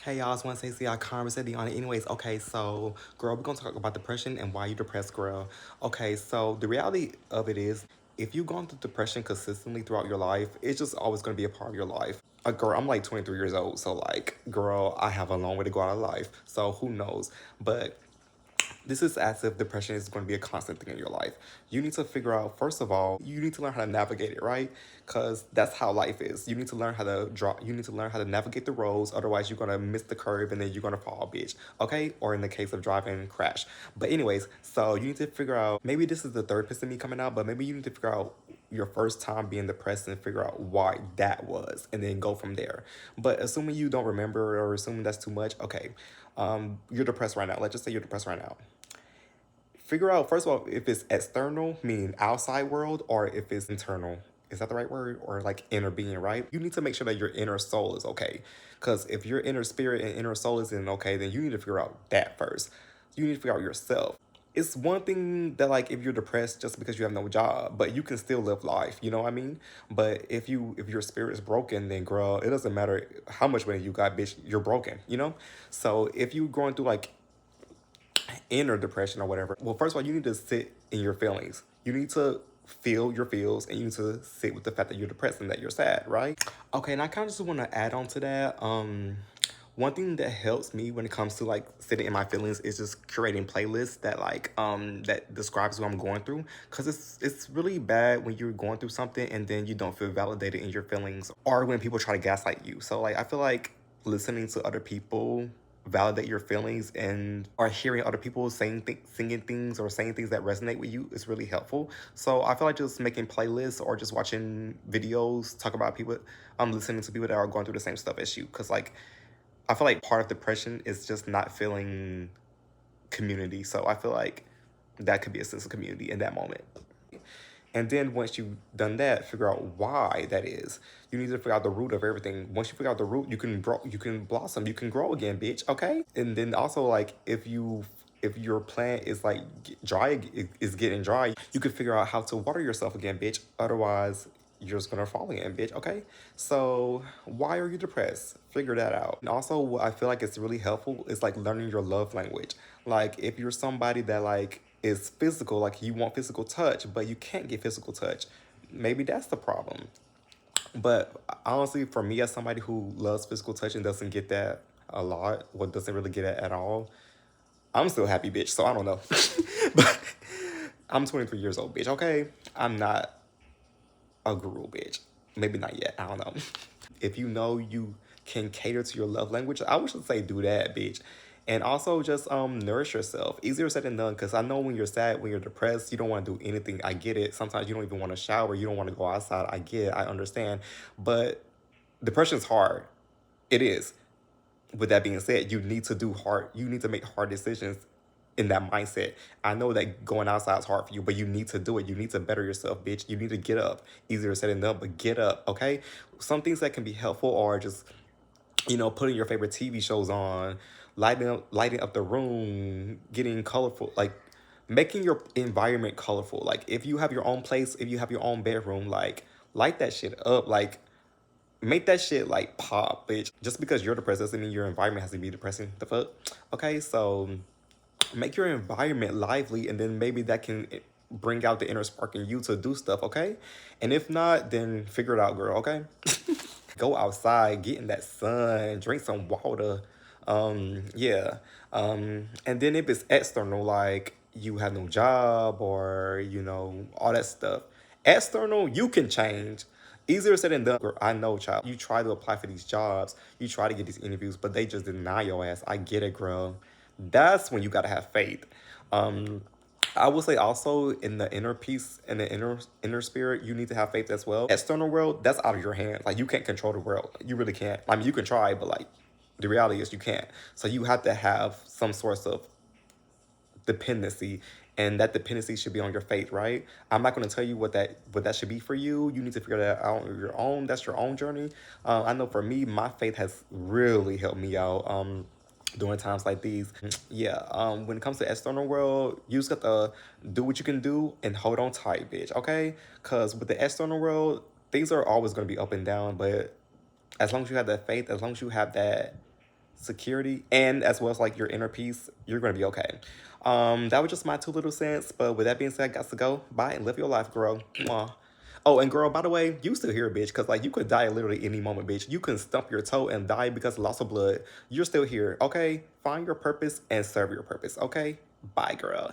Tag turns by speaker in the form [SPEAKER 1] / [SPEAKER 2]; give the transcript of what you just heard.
[SPEAKER 1] Hey y'all, it's one Stacey. I Reesay Deon. Anyways, okay, so girl, we're gonna talk about depression and why you're depressed, girl. Okay, so the reality of it is, if you've gone through depression consistently throughout your life, it's just always gonna be a part of your life. Girl, I'm like 23 years old, so like, girl, I have a long way to go out of life. So who knows? But this is as if depression is going to be a constant thing in your life. You need to figure out, first of all, you need to learn how to navigate it, right? Because that's how life is. You need to learn how to draw, you need to learn how to navigate the roads. Otherwise, you're going to miss the curve and then you're going to fall, bitch. Okay? Or in the case of driving, crash. But, anyways, so you need to figure out, maybe this is the therapist in me coming out, but maybe you need to figure out your first time being depressed and figure out why that was and then go from there. But assuming you don't remember or assuming that's too much, okay, you're depressed right now. Let's just say you're depressed right now. Figure out, first of all, if it's external, meaning outside world, or if it's internal. Is that the right word? Or like inner being, right? You need to make sure that your inner soul is okay. Because if your inner spirit and inner soul isn't okay, then you need to figure out that first. You need to figure out yourself. It's one thing that like if you're depressed just because you have no job, but you can still live life, you know what I mean? But if your spirit is broken, then girl, it doesn't matter how much money you got, bitch, you're broken, you know? So if you're going through like inner depression or whatever, well, first of all, you need to sit in your feelings. You need to feel your feels and you need to sit with the fact that you're depressed and that you're sad, right? Okay, and I kind of just want to add on to that. One thing that helps me when it comes to like sitting in my feelings is just creating playlists that like that describes what I'm going through, because it's really bad when you're going through something and then you don't feel validated in your feelings, or when people try to gaslight you. So like I feel like listening to other people validate your feelings and or hearing other people singing things or saying things that resonate with you is really helpful. So I feel like just making playlists or just watching videos talk about people, listening to people that are going through the same stuff as you, because like I feel like part of depression is just not feeling community. So I feel like that could be a sense of community in that moment. And then once you've done that, figure out why that is. You need to figure out the root of everything. Once you figure out the root, you can blossom, you can grow again, bitch. Okay. And then also like if your plant is like dry, is getting dry, you can figure out how to water yourself again, bitch. Otherwise, you're just gonna fall again, bitch. Okay. So why are you depressed? Figure that out. And also, what I feel like it's really helpful is like learning your love language. Like if you're somebody that like is physical, like you want physical touch, but you can't get physical touch, maybe that's the problem. But honestly, for me as somebody who loves physical touch and doesn't get that a lot, or doesn't really get it at all, I'm still happy, bitch. So I don't know. But I'm 23 years old, bitch. Okay, I'm not a guru, bitch. Maybe not yet. I don't know. If you know you can cater to your love language, I would just say do that, bitch. And also just nourish yourself. Easier said than done, because I know when you're sad, when you're depressed, you don't want to do anything. I get it. Sometimes you don't even want to shower. You don't want to go outside. I get it. I understand. But depression is hard. It is. With that being said, you need to make hard decisions in that mindset. I know that going outside is hard for you, but you need to do it. You need to better yourself, bitch. You need to get up. Easier said than done, but get up, okay? Some things that can be helpful are just, putting your favorite TV shows on, lighting up the room, getting colorful, like making your environment colorful. Like if you have your own place, if you have your own bedroom, like light that shit up, like make that shit like pop, bitch. Just because you're depressed doesn't mean your environment has to be depressing. The fuck? Okay, so make your environment lively, and then maybe that can bring out the inner spark in you to do stuff, okay? And if not, then figure it out, girl, okay? Go outside, get in that sun, drink some water. Yeah. And then if it's external, like you have no job or, all that stuff. External, you can change. Easier said than done. Girl, I know, child. You try to apply for these jobs, you try to get these interviews, but they just deny your ass. I get it, girl. That's when you gotta have faith. Um, I would say also in the inner peace and the inner spirit, you need to have faith as well. External world, that's out of your hands. Like you can't control the world. You really can't. I mean, you can try, but like the reality is you can't. So you have to have some sorts of dependency, and that dependency should be on your faith, right? I'm not going to tell you what that should be for you. You need to figure that out on your own. That's your own journey. I know for me, my faith has really helped me out. During times like these. Yeah, when it comes to external world, you just got to do what you can do and hold on tight, bitch, okay? Because with the external world, things are always going to be up and down, but as long as you have that faith, as long as you have that security, and as well as like your inner peace, you're gonna be okay. That was just my 2 little cents. But with that being said, I got to go. Bye and live your life, girl. Mwah. Oh, and girl, by the way, you still here, bitch, because like you could die literally any moment, bitch. You can stump your toe and die because of loss of blood. You're still here, okay? Find your purpose and serve your purpose, okay? Bye, girl.